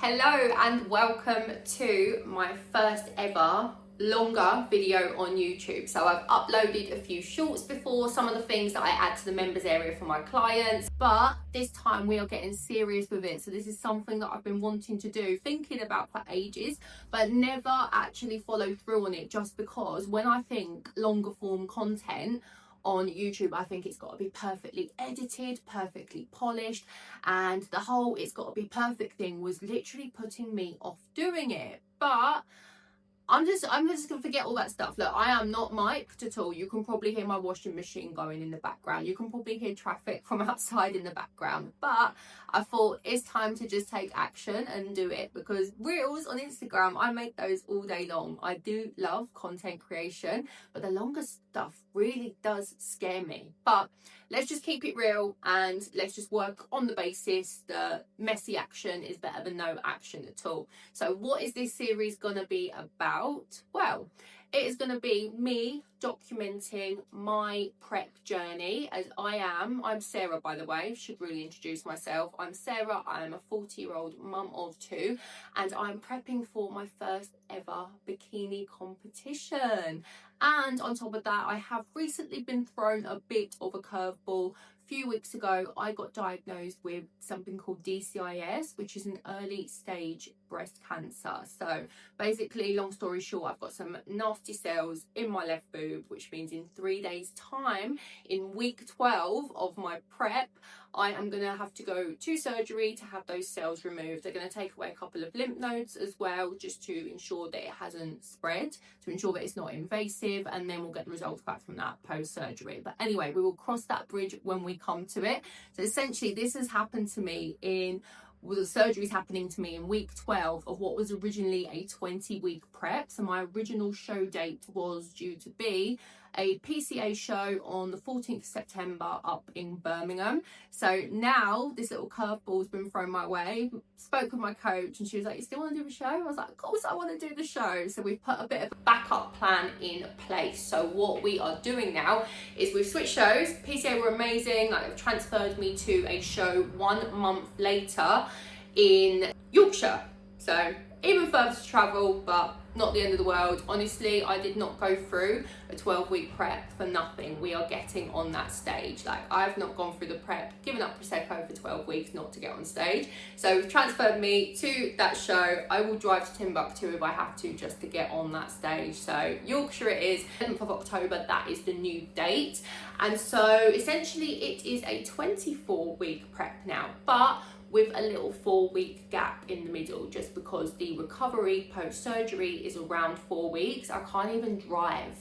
Hello and welcome to my first ever longer video on YouTube. So I've uploaded a few shorts before, some of the things that I add to the members area for my clients, but this time we are getting serious with it. So this is something that I've been wanting to do, thinking about for ages, but never actually followed through on it, just because when I think longer form content on YouTube, I think it's got to be perfectly edited, perfectly polished, and the whole it's got to be perfect thing was literally putting me off doing it. But I'm just gonna forget all that stuff. Look, I am not mic'd at all. You can probably hear my washing machine going in the background. You can probably hear traffic from outside in the background. But I thought it's time to just take action and do it, because reels on Instagram, I make those all day long. I do love content creation, but the longer stuff really does scare me. But let's just keep it real and let's just work on the basis that messy action is better than no action at all. So what is this series gonna be about? Well, it is going to be me documenting my prep journey as I'm Sarah, by the way, should really introduce myself. I'm Sarah, I am a 40-year-old mum of two, and I'm prepping for my first ever bikini competition. And on top of that, I have recently been thrown a bit of a curveball. A few weeks ago, I got diagnosed with something called DCIS, which is an early stage breast cancer. So basically, long story short, I've got some nasty cells in my left boob, which means in 3 days time, in week 12 of my prep, I am going to have to go to surgery to have those cells removed. They're going to take away a couple of lymph nodes as well, just to ensure that it hasn't spread, to ensure that it's not invasive, and then we'll get the results back from that post-surgery. But anyway, we will cross that bridge when we come to it. So essentially, this has happened to me the surgery's happening to me in week 12 of what was originally a 20-week prep. So my original show date was due to be a PCA show on the 14th of September up in Birmingham. So now this little curveball's been thrown my way. Spoke with my coach and she was like, you still want to do the show? I was like, of course I want to do the show. So we've put a bit of a backup plan in place. So what we are doing now is we've switched shows. PCA were amazing. Like, they've transferred me to a show 1 month later in Yorkshire. So even further to travel, but not the end of the world. Honestly, I did not go through a 12-week prep for nothing. We are getting on that stage. Like, I've not gone through the prep, given up Prosecco for 12 weeks not to get on stage. So we've transferred me to that show. I will drive to Timbuktu if I have to, just to get on that stage. So Yorkshire it is, 11th of October, that is the new date. And so essentially it is a 24-week prep now, but with a little 4-week gap in the middle, just because the recovery post-surgery is around 4 weeks. I can't even drive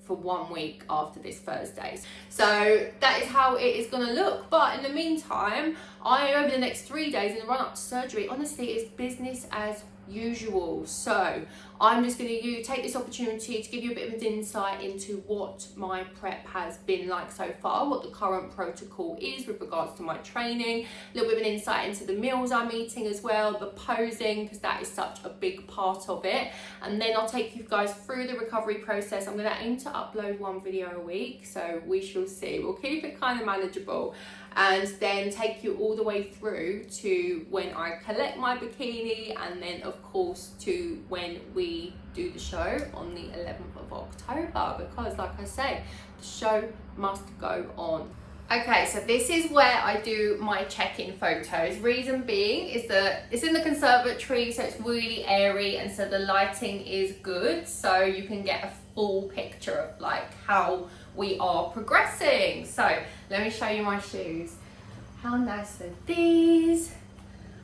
for 1 week after this Thursday. So that is how it is going to look. But in the meantime, over the next 3 days in the run up to surgery, honestly, it's business as usual. So I'm just going to take this opportunity to give you a bit of an insight into what my prep has been like so far, what the current protocol is with regards to my training, a little bit of an insight into the meals I'm eating as well, the posing, because that is such a big part of it. And then I'll take you guys through the recovery process. I'm going to aim to upload 1 video a week, so we shall see. We'll keep it kind of manageable, and then take you all the way through to when I collect my bikini, and then of course to when we do the show on the 11th of October, because like I say, the show must go on. Okay, so this is where I do my check-in photos. Reason being is that it's in the conservatory, so it's really airy, and so the lighting is good, so you can get a full picture of like how we are progressing. So let me show you my shoes. How nice are these?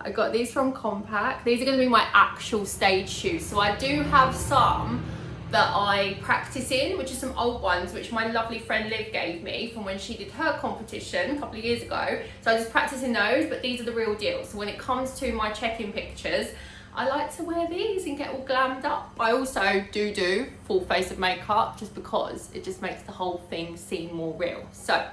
I got these from Compact. These are going to be my actual stage shoes. So I do have some that I practice in, which are some old ones, which my lovely friend Liv gave me from when she did her competition a couple of years ago. So I just practice in those, but these are the real deal. So when it comes to my check-in pictures, I like to wear these and get all glammed up. I also do full face of makeup, just because it just makes the whole thing seem more real. So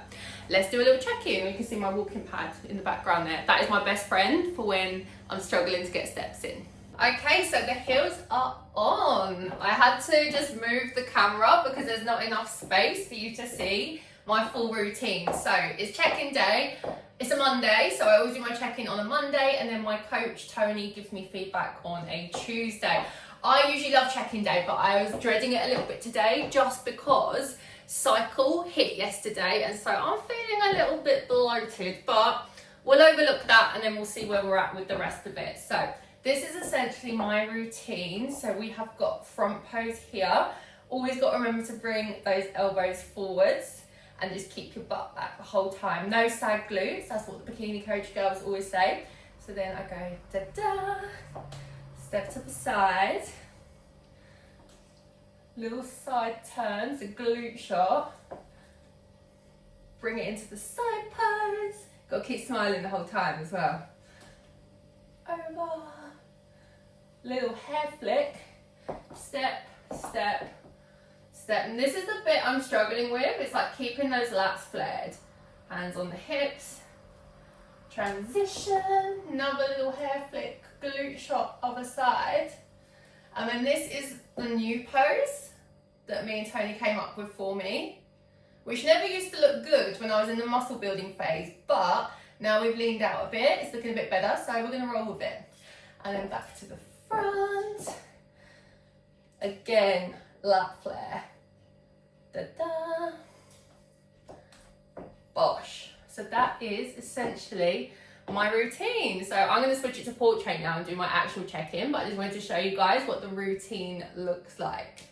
let's do a little check-in. You can see my walking pad in the background there. That is my best friend for when I'm struggling to get steps in. Okay, so the heels are on. I had to just move the camera because there's not enough space for you to see my full routine. So it's check-in day. It's a Monday, so I always do my check-in on a Monday, and then my coach Tony gives me feedback on a Tuesday. I usually love check-in day, but I was dreading it a little bit today just because cycle hit yesterday, and so I'm feeling a little bit bloated, but we'll overlook that and then we'll see where we're at with the rest of it. So this is essentially my routine. So we have got front pose here. Always got to remember to bring those elbows forwards and just keep your butt back the whole time. No sag glutes, that's what the bikini coach girls always say. So then I go da-da, step to the side, little side turns, a glute shot, bring it into the side pose. Got to keep smiling the whole time as well. Over, little hair flick, step, step, step. And this is the bit I'm struggling with. It's like keeping those lats flared. Hands on the hips, transition, another little hair flick, glute shot other side. And then this is the new pose that me and Tony came up with for me, which never used to look good when I was in the muscle building phase, but now we've leaned out a bit, it's looking a bit better, so we're gonna roll with it. And then back to the front. Again, lat flare. Da-da. Bosh. So that is essentially my routine. So I'm going to switch it to portrait now and do my actual check-in, but I just wanted to show you guys what the routine looks like.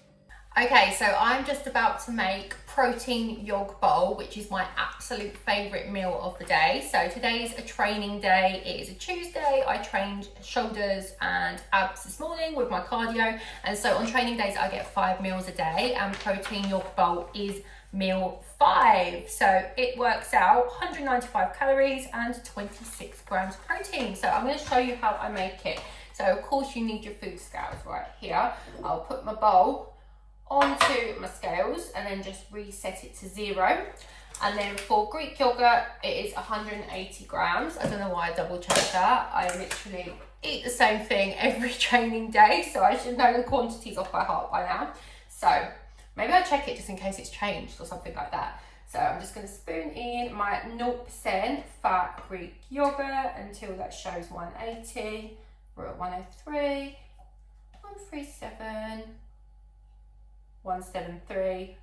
Okay, so I'm just about to make protein yog bowl, which is my absolute favourite meal of the day. So today is a training day. It is a Tuesday. I trained shoulders and abs this morning with my cardio. And so on training days, I get 5 meals a day, and protein yog bowl is meal 5. So it works out 195 calories and 26 grams protein. So I'm going to show you how I make it. So of course you need your food scales right here. I'll put my bowl onto my scales and then just reset it to 0. And then for Greek yogurt, it is 180 grams. I don't know why I double checked that. I literally eat the same thing every training day, so I should know the quantities off by heart by now. So maybe I'll check it just in case it's changed or something like that. So I'm just going to spoon in my 0% fat Greek yogurt until that shows 180. We're at 103, 137, 173.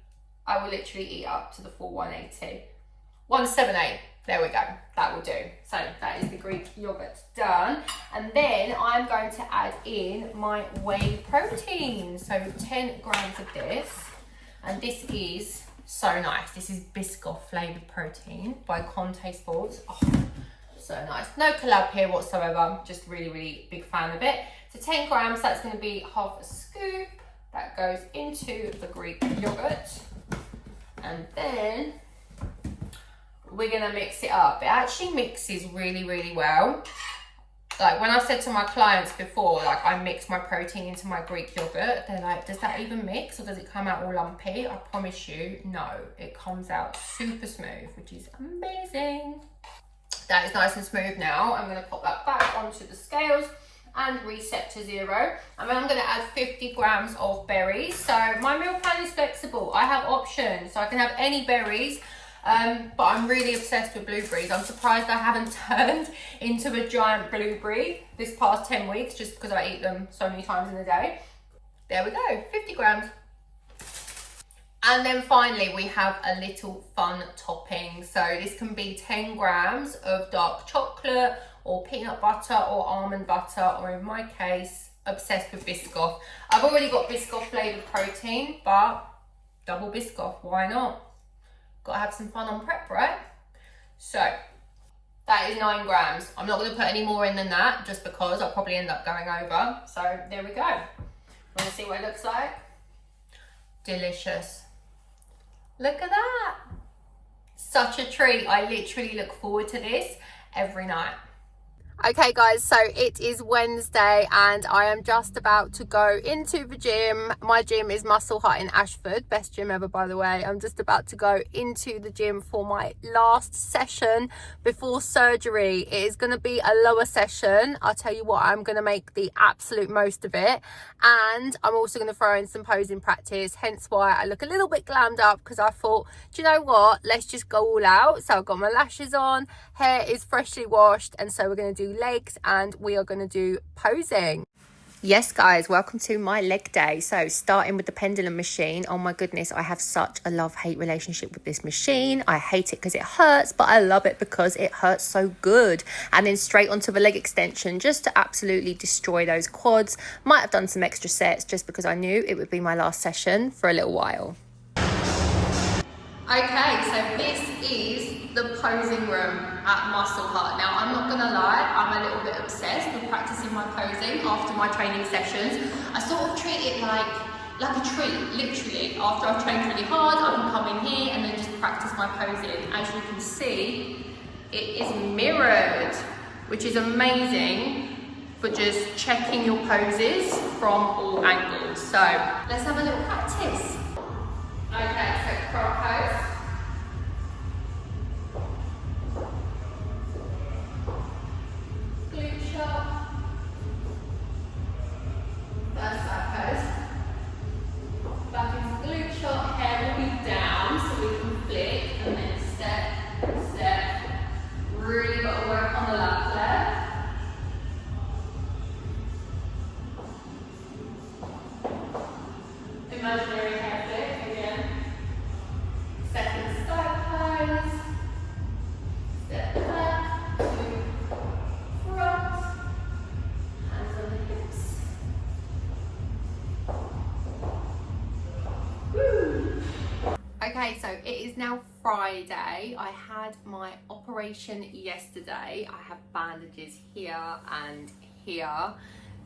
I will literally eat up to the full 180. 178, there we go, that will do. So that is the Greek yogurt done. And then I'm going to add in my whey protein. So 10 grams of this. And this is so nice. This is Biscoff flavoured protein by Conte Sports. Oh, so nice. No collab here whatsoever. Just really, really big fan of it. So 10 grams, that's going to be half a scoop. That goes into the Greek yogurt. And then we're going to mix it up. It actually mixes really, really well. Like when I said to my clients before, like I mix my protein into my Greek yogurt, they're like, does that even mix or does it come out all lumpy? I promise you, no, it comes out super smooth, which is amazing. That is nice and smooth now. I'm going to pop that back onto the scales and reset to 0. And then I'm going to add 50 grams of berries. So my meal plan is flexible. I have options. So I can have any berries. But I'm really obsessed with blueberries. I'm surprised I haven't turned into a giant blueberry this past 10 weeks just because I eat them so many times in a day. There we go, 50 grams. And then finally we have a little fun topping. So this can be 10 grams of dark chocolate or peanut butter or almond butter, or in my case, obsessed with Biscoff. I've already got Biscoff flavoured protein, but double Biscoff, why not? Gotta have some fun on prep, right? So that is 9 grams. I'm not gonna put any more in than that just because I'll probably end up going over. So there we go. Wanna see what it looks like? Delicious. Look at that. Such a treat. I literally look forward to this every night. Okay guys, so it is Wednesday and I am just about to go into the gym. My gym is Muscle Hut in Ashford, best gym ever by the way. I'm just about to go into the gym for my last session before surgery. It is going to be a lower session. I'll tell you what, I'm going to make the absolute most of it, and I'm also going to throw in some posing practice, hence why I look a little bit glammed up, because I thought, do you know what, let's just go all out. So I've got my lashes on, hair is freshly washed, and so we're going to do legs and we are going to do posing. Yes guys, welcome to my leg day. So starting with the pendulum machine. Oh my goodness, I have such a love-hate relationship with this machine. I hate it because it hurts, but I love it because it hurts so good. And then straight onto the leg extension just to absolutely destroy those quads. Might have done some extra sets just because I knew it would be my last session for a little while. Okay, so this is the posing room at Muscle Hut. Now, I'm not gonna lie, I'm a little bit obsessed with practicing my posing after my training sessions. I sort of treat it like a treat, literally. After I've trained really hard, I can come in here and then just practice my posing. As you can see, it is mirrored, which is amazing for just checking your poses from all angles. So let's have a little practice. Okay, so front pose. Glute shot. First side pose. Back into glute shot, hair will be down so we can flick, and then step, step. Really got to work on the lap there. Imaginary hair flick again. Second side pose. Step back to front. Hands on the hips. Woo. Okay, so it is now Friday. I had my operation yesterday. I have bandages here and here.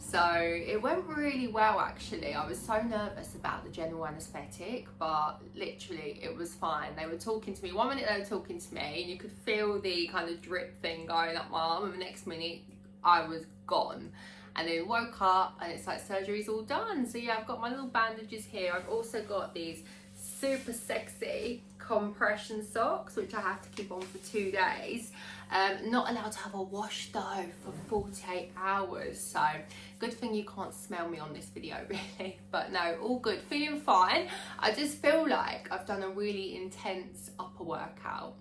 So it went really well actually. I was so nervous about the general anaesthetic, but literally it was fine. They were talking to me. 1 minute they were talking to me and you could feel the kind of drip thing going up my arm, and the next minute I was gone. And then woke up and it's like surgery's all done. So yeah, I've got my little bandages here. I've also got these super sexy compression socks, which I have to keep on for 2 days. Not allowed to have a wash though for 48 hours, so good thing you can't smell me on this video really, but no, all good, feeling fine. I just feel like I've done a really intense upper workout.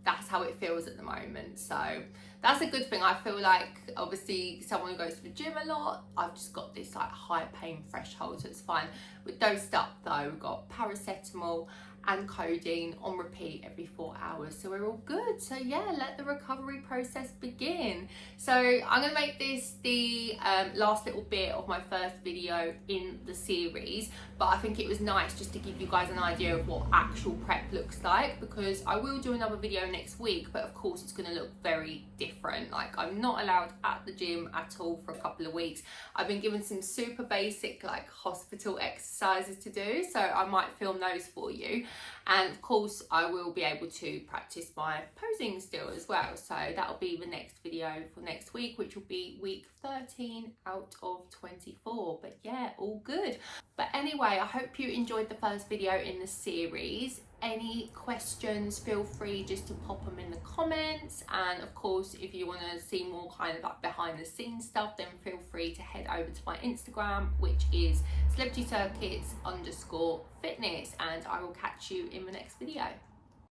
That's how it feels at the moment, so that's a good thing. I feel like obviously someone who goes to the gym a lot, I've just got this like high pain threshold, so it's fine. We're dosed up though. We've got paracetamol and codeine on repeat every 4 hours, so we're all good. So yeah, let the recovery process begin. So I'm gonna make this the last little bit of my first video in the series, but I think it was nice just to give you guys an idea of what actual prep looks like, because I will do another video next week, but of course it's gonna look very different. Like, I'm not allowed at the gym at all for a couple of weeks. I've been given some super basic like hospital exercises to do, so I might film those for you. And of course I will be able to practice my posing still as well, so that'll be the next video for next week, which will be week 13 out of 24. But yeah, all good. But anyway, I hope you enjoyed the first video in the series. Any questions, feel free just to pop them in the comments, and of course if you want to see more kind of like behind the scenes stuff, then feel free to head over to my Instagram, which is celebritycircuits_fitness, and I will catch you in the next video.